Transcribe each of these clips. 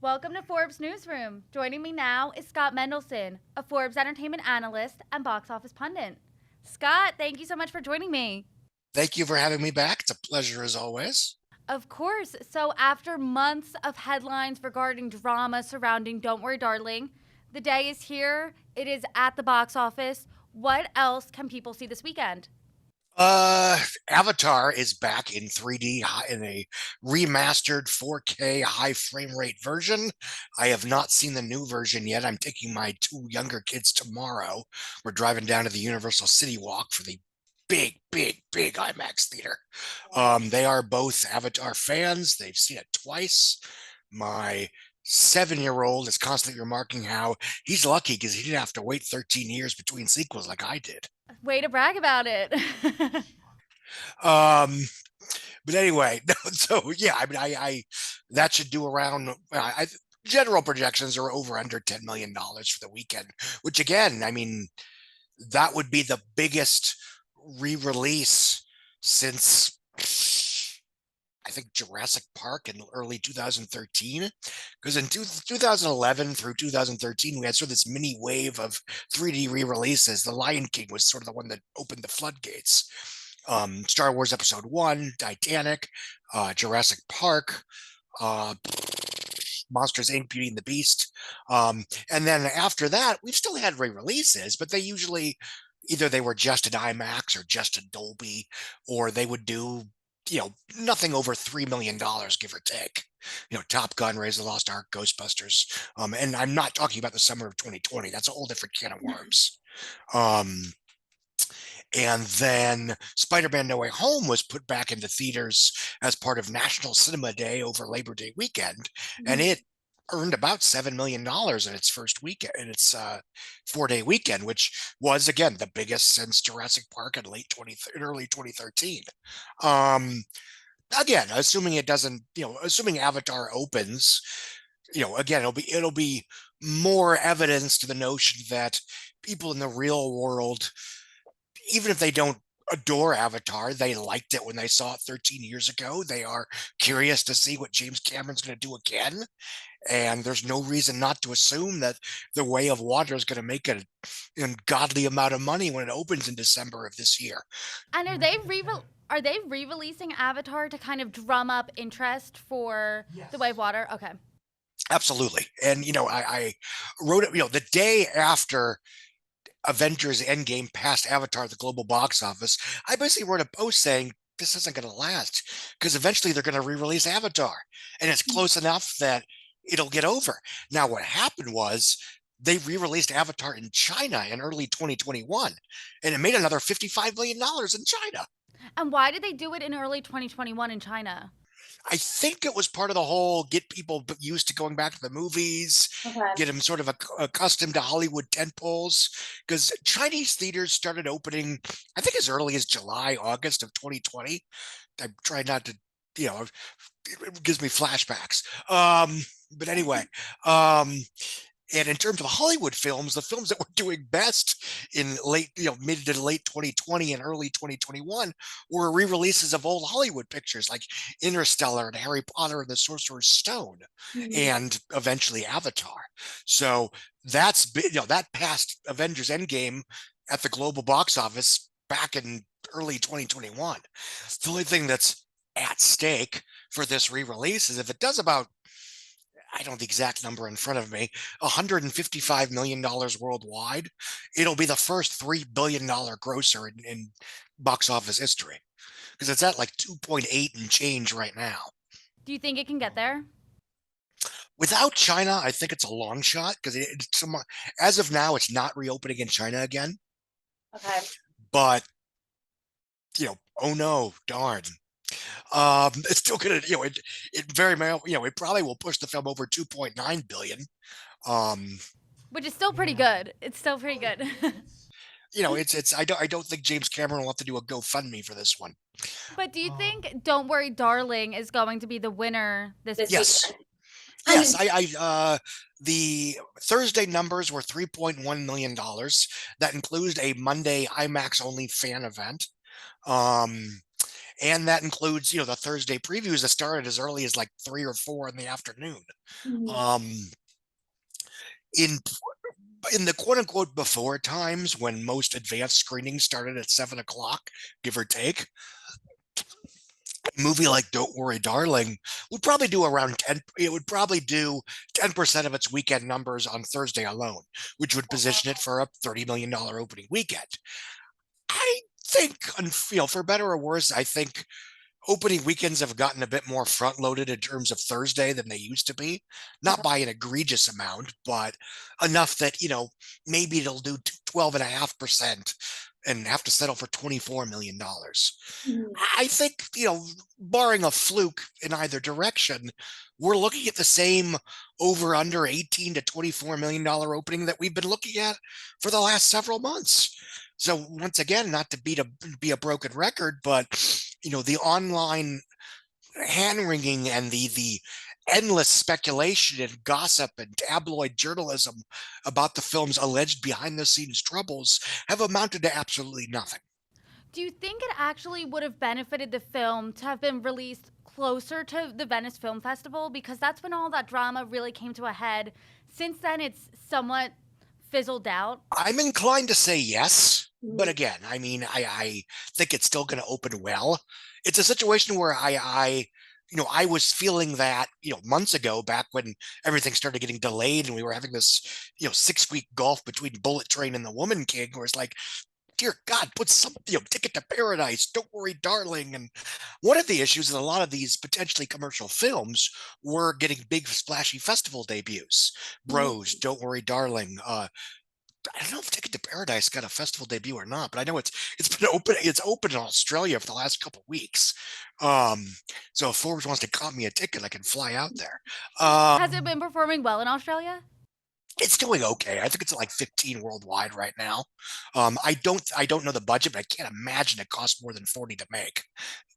Welcome to Forbes Newsroom. Joining me now is Scott Mendelson, a Forbes entertainment analyst and box office pundit. Scott, thank you so much for joining me. Thank you for having me back. It's a pleasure as always. Of course. So, after months of headlines regarding drama surrounding Don't Worry, Darling, the day is here. It is at the box office. What else can people see this weekend? Avatar is back in 3D in a remastered 4K high frame rate version. I have not seen the new version yet. I'm taking my two younger kids tomorrow. We're driving down to the Universal City Walk for the big IMAX theater. They are both Avatar fans. They've seen it twice. My 7-year-old is constantly remarking how he's lucky because he didn't have to wait 13 years between sequels like I did. Way to brag about it. Um, but anyway, so yeah, I that should do around. General projections are over under $10 million for the weekend, which again, I mean, that would be the biggest re-release since I think Jurassic Park in early 2013. Because in 2011 through 2013, we had sort of this mini wave of 3D re-releases. The Lion King was sort of the one that opened the floodgates. Star Wars Episode 1, Titanic, Jurassic Park, uh, Monsters Inc., Beauty and the Beast. And then after that, we've still had re-releases, but they usually either they were just in IMAX or just in Dolby, or they would do, nothing over $3 million, give or take. Top Gun, Raise the Lost Ark, Ghostbusters. And I'm not talking about the summer of 2020. That's a whole different can of worms. And then Spider-Man No Way Home was put back into theaters as part of National Cinema Day over Labor Day weekend, and it earned about $7 million in its first weekend, in its 4-day weekend, which was again the biggest since Jurassic Park in early 2013. Again, assuming it doesn't, assuming Avatar opens, again, it'll be more evidence to the notion that people in the real world, even if they don't adore Avatar, they liked it when they saw it 13 years ago. They are curious to see what James Cameron's going to do again. And there's no reason not to assume that The Way of Water is going to make an ungodly amount of money when it opens in December of this year. And are they re-releasing Avatar to kind of drum up interest for The Way of Water? Okay. Absolutely. And, I wrote it, the day after Avengers Endgame passed Avatar at the global box office, I basically wrote a post saying this isn't going to last because eventually they're going to re-release Avatar, and it's close enough that it'll get over. Now, what happened was they re-released Avatar in China in early 2021, and it made another $55 million in China. And why did they do it in early 2021 in China? I think it was part of the whole get people used to going back to the movies, Okay. get them sort of accustomed to Hollywood tentpoles, because Chinese theaters started opening, I think, as early as July, August of 2020. I try not to, it gives me flashbacks. But anyway, um, and in terms of Hollywood films, the films that were doing best in mid to late 2020 and early 2021 were re-releases of old Hollywood pictures like Interstellar and Harry Potter and the Sorcerer's Stone, and eventually Avatar. So that passed Avengers Endgame at the global box office back in early 2021. The only thing that's at stake for this re-release is if it does about, I don't have the exact number in front of me, $155 million worldwide, it'll be the first $3 billion grosser in box office history because it's at like 2.8 and change right now. Do you think it can get there? Without China, I think it's a long shot because as of now, it's not reopening in China again. Okay. But, oh no, darn. It's still gonna, it very well, it probably will push the film over 2.9 billion. Which is still pretty good. It's still pretty good. It's I don't think James Cameron will have to do a GoFundMe for this one. But do you think Don't Worry, Darling is going to be the winner this Yes. weekend? Yes, the Thursday numbers were $3.1 million. That includes a Monday IMAX only fan event. Um, And that includes, the Thursday previews that started as early as like 3 or 4 in the afternoon. Mhm. Um, in in the quote unquote before times when most advanced screenings started at 7 o'clock, give or take, a movie like Don't Worry, Darling would probably do around 10. It would probably do 10% of its weekend numbers on Thursday alone, which would position it for a $30 million opening weekend. I think, for better or worse, I think opening weekends have gotten a bit more front loaded in terms of Thursday than they used to be. Not by an egregious amount, but enough that, maybe it'll do 12.5% and have to settle for $24 million. Mhm. I think, barring a fluke in either direction, we're looking at the same over under 18 to $24 million opening that we've been looking at for the last several months. So once again, not to be a broken record, but the online hand wringing and the endless speculation and gossip and tabloid journalism about the film's alleged behind the scenes troubles have amounted to absolutely nothing. Do you think it actually would have benefited the film to have been released closer to the Venice Film Festival? Because that's when all that drama really came to a head. Since then, it's somewhat fizzled out. I'm inclined to say yes, but Mhm. again, I mean, I think it's still going to open well. It's a situation where I was feeling that, months ago, back when everything started getting delayed and we were having this, 6 week gulf between Bullet Train and The Woman King, where it's like, dear God, put some, Ticket to Paradise, Don't Worry, Darling. And one of the issues is a lot of these potentially commercial films were getting big, splashy festival debuts. Bros, Mhm. Don't Worry, Darling. I don't know if Ticket to Paradise got a festival debut or not, but I know it's been open. It's open in Australia for the last couple of weeks. Um, so if Forbes wants to comp me a ticket, I can fly out there. Has it been performing well in Australia? It's doing okay. I think it's at like 15 worldwide right now. I don't know the budget, but I can't imagine it costs more than 40 to make.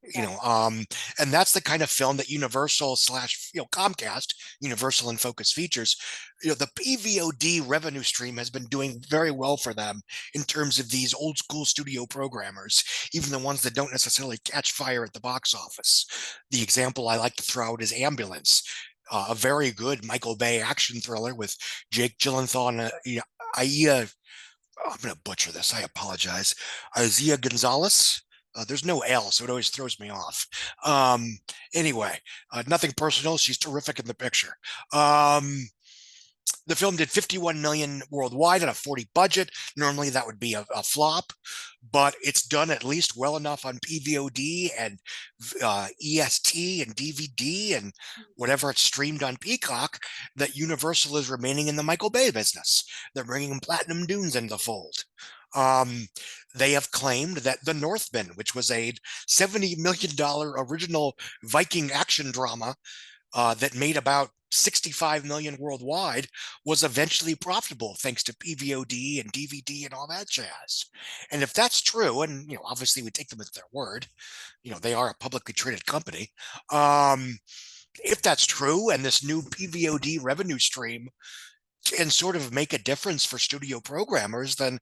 you Yeah. know um and that's the kind of film that Universal slash Comcast, Universal and Focus Features, the PVOD revenue stream has been doing very well for them in terms of these old school studio programmers, even the ones that don't necessarily catch fire at the box office. The example I like to throw out is Ambulance, a very good Michael Bay action thriller with Jake Gyllenhaal and Aya, I'm going to butcher this. I apologize. Isaiah Gonzalez. There's no L, so it always throws me off. Um, anyway, nothing personal. She's terrific in the picture. Um, the film did 51 million worldwide on a 40 budget. Normally that would be a flop, but it's done at least well enough on PVOD and EST and DVD and whatever it's streamed on Peacock that Universal is remaining in the Michael Bay business. They're bringing Platinum Dunes into the fold. Um, they have claimed that The Northman, which was a $70 million original Viking action drama that made about 65 million worldwide, was eventually profitable thanks to PVOD and DVD and all that jazz. And if that's true, and obviously we take them at their word, they are a publicly traded company. Um, if that's true, and this new PVOD revenue stream can sort of make a difference for studio programmers, then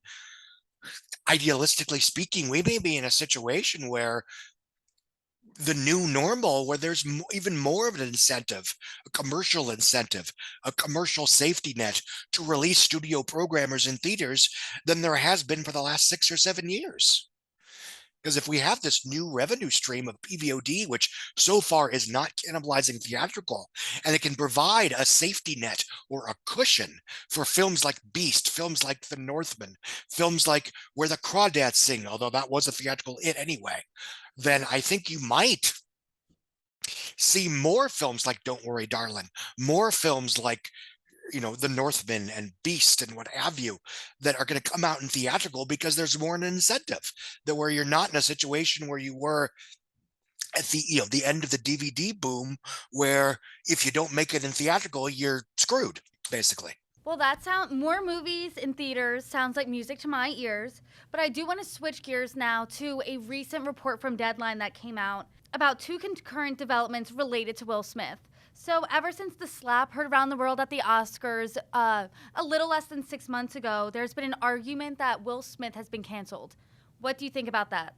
idealistically speaking, we may be in a situation where the new normal, where there's even more of an incentive, a commercial safety net to release studio programmers in theaters than there has been for the last 6 or 7 years. Because if we have this new revenue stream of PVOD, which so far is not cannibalizing theatrical, and it can provide a safety net or a cushion for films like Beast, films like The Northman, films like Where the Crawdads Sing, although that was a theatrical hit anyway, then I think you might see more films like Don't Worry, Darling, more films like The Northman and Beast and what have you, that are going to come out in theatrical because there's more an incentive, that where you're not in a situation where you were at the end of the DVD boom, where if you don't make it in theatrical, you're screwed, basically. Well, that sound more movies in theaters sounds like music to my ears, but I do want to switch gears now to a recent report from Deadline that came out about two concurrent developments related to Will Smith. So, ever since the slap heard around the world at the Oscars a little less than 6 months ago, there's been an argument that Will Smith has been canceled. What do you think about that?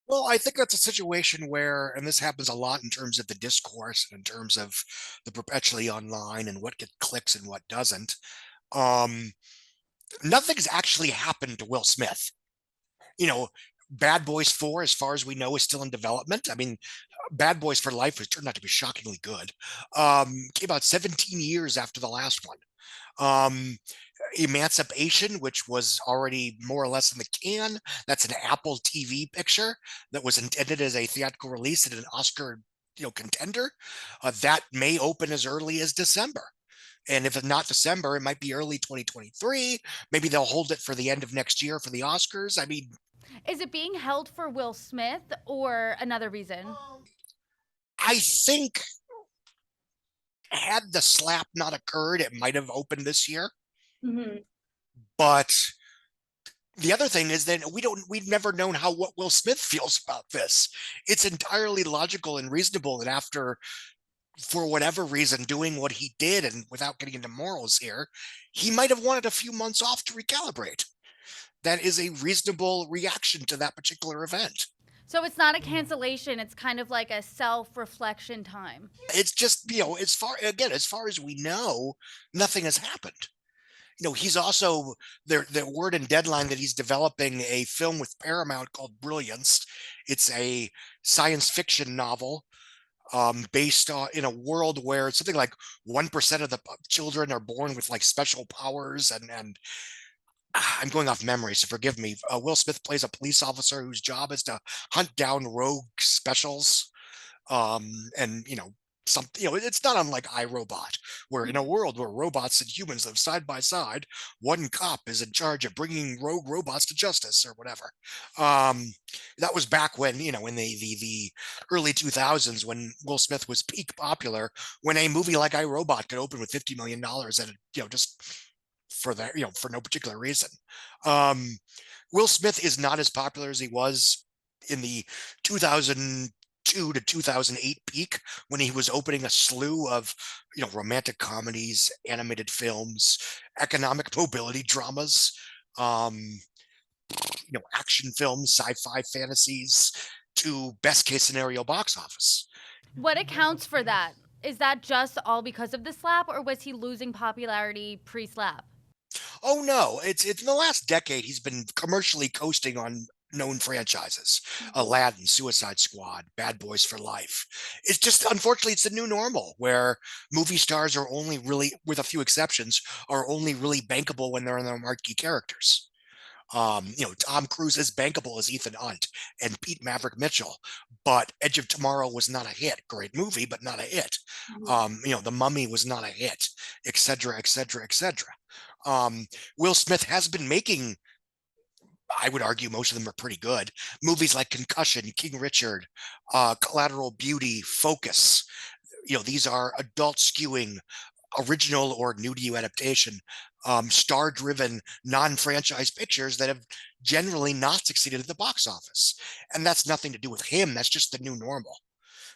Well, I think that's a situation where, and this happens a lot in terms of the discourse and in terms of the perpetually online and what gets clicks and what doesn't. Um, Nothing's actually happened to Will Smith. You know, Bad Boys 4, as far as we know, is still in development. I mean, Bad Boys for Life has turned out to be shockingly good. Came out 17 years after the last one. Um, Emancipation, which was already more or less in the can. That's an Apple TV picture that was intended as a theatrical release and an Oscar, contender. That may open as early as December. And if it's not December, it might be early 2023. Maybe they'll hold it for the end of next year for the Oscars. I mean, Is it being held for Will Smith or another reason? I think had the slap not occurred, it might have opened this year. Hmm. But the other thing is that we've never known how what Will Smith feels about this. It's entirely logical and reasonable that after, for whatever reason, doing what he did, and without getting into morals here, he might have wanted a few months off to recalibrate. That is a reasonable reaction to that particular event. So it's not a cancellation, it's kind of like a self reflection time. It's just, as far as we know, nothing has happened. He's also the word and deadline that he's developing a film with Paramount called Brilliance. It's a science fiction novel based on in a world where something like 1% of the children are born with like special powers, and I'm going off memory, so forgive me. Will Smith plays a police officer whose job is to hunt down rogue specials. And it's not unlike iRobot, where in a world where robots and humans live side by side, one cop is in charge of bringing rogue robots to justice or whatever. um that was back when, in the early 2000s, when Will Smith was peak popular, when a movie like iRobot could open with $50 million, and just for that, for no particular reason. um Will Smith is not as popular as he was in the 2002 to 2008 peak, when he was opening a slew of, romantic comedies, animated films, economic mobility dramas, um, action films, sci-fi fantasies, to best case scenario box office. What accounts for that? Is that just all because of the slap, or was he losing popularity pre slap? Oh no, it's in the last decade he's been commercially coasting on known franchises. Aladdin, Suicide Squad, Bad Boys for Life. It's just, unfortunately, it's the new normal where movie stars are only really, with a few exceptions, are only really bankable when they're in their marquee characters. Tom Cruise is bankable as Ethan Hunt and Pete Maverick Mitchell, but Edge of Tomorrow was not a hit. Great movie, but not a hit. The Mummy was not a hit, etc., etc., etc. Will Smith has been making, I would argue most of them are pretty good, movies like Concussion, King Richard, Collateral Beauty, Focus. These are adult skewing, original or new to you adaptation, star driven, non franchise pictures that have generally not succeeded at the box office. And that's nothing to do with him. That's just the new normal.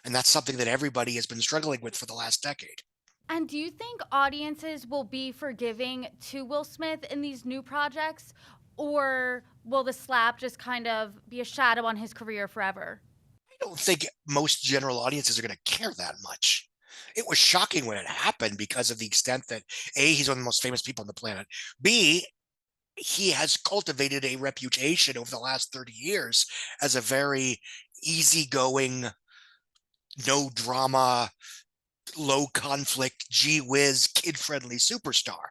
And that's something that everybody has been struggling with for the last decade. And do you think audiences will be forgiving to Will Smith in these new projects? Or will the slap just kind of be a shadow on his career forever? I don't think most general audiences are going to care that much. It was shocking when it happened because of the extent that A, he's one of the most famous people on the planet. B, he has cultivated a reputation over the last 30 years as a very easygoing, no drama, low conflict, gee whiz, kid friendly superstar.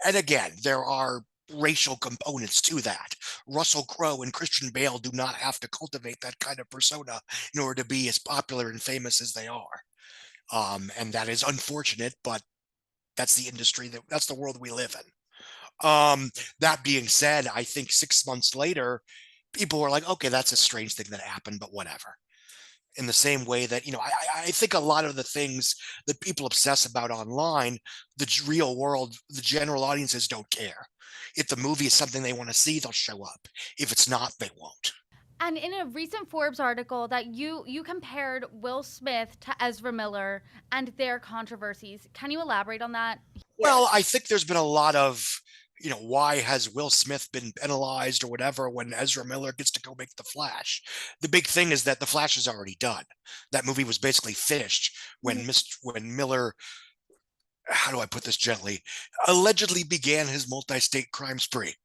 And again, there are racial components to that. Russell Crowe and Christian Bale do not have to cultivate that kind of persona in order to be as popular and famous as they are. And that is unfortunate, but that's the industry, that's the world we live in. That being said, I think 6 months later, people were like, okay, that's a strange thing that happened, but whatever. In the same way that, I think a lot of the things that people obsess about online, the real world, the general audiences don't care. If the movie is something they want to see, they'll show up. If it's not, they won't. And in a recent Forbes article that you compared Will Smith to Ezra Miller and their controversies. Can you elaborate on that? Well, I think there's been a lot of why has Will Smith been penalized or whatever when Ezra Miller gets to go make the Flash? The big thing is that the Flash is already done. That movie was basically finished when Miller, how do I put this gently, allegedly began his multi-state crime spree.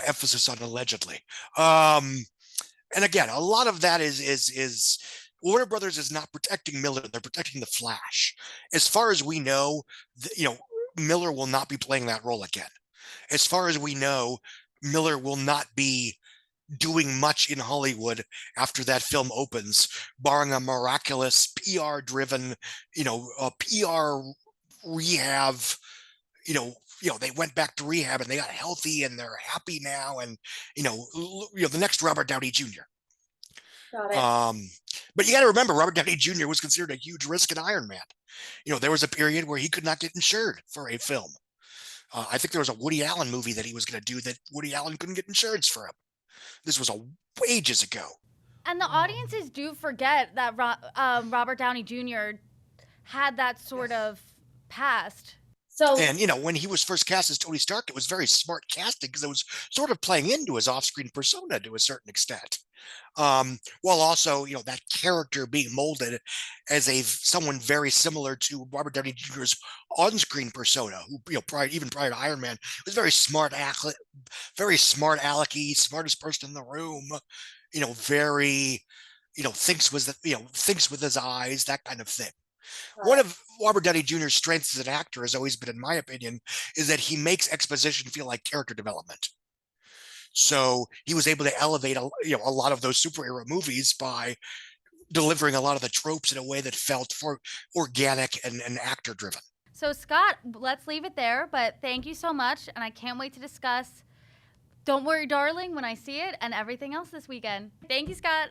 Emphasis on allegedly. And again, a lot of that is Warner Brothers is not protecting Miller; they're protecting the Flash. As far as we know, Miller will not be playing that role again. As far as we know, Miller will not be doing much in Hollywood after that film opens, barring a miraculous PR-driven, a PR rehab. They went back to rehab and they got healthy and they're happy now, and the next Robert Downey Jr. Got it. But you got to remember, Robert Downey Jr. was considered a huge risk in Iron Man. There was a period where he could not get insured for a film. I think there was a Woody Allen movie that he was going to do that Woody Allen couldn't get insurance for him. This was ages ago. And the audiences do forget that Robert Downey Jr. had that sort of past. So, And, when he was first cast as Tony Stark, it was very smart casting because it was sort of playing into his off-screen persona to a certain extent. While also, that character being molded as someone very similar to Robert Downey Jr.'s on-screen persona, who, even prior to Iron Man, was very smart, alecky, smartest person in the room, very, thinks with his eyes, that kind of thing. One of Robert Downey Jr.'s strengths as an actor has always been, in my opinion, is that he makes exposition feel like character development. So he was able to elevate a lot of those superhero movies by delivering a lot of the tropes in a way that felt organic and actor driven. So Scott, let's leave it there, but thank you so much, and I can't wait to discuss Don't Worry Darling when I see it and everything else this weekend. Thank you, Scott.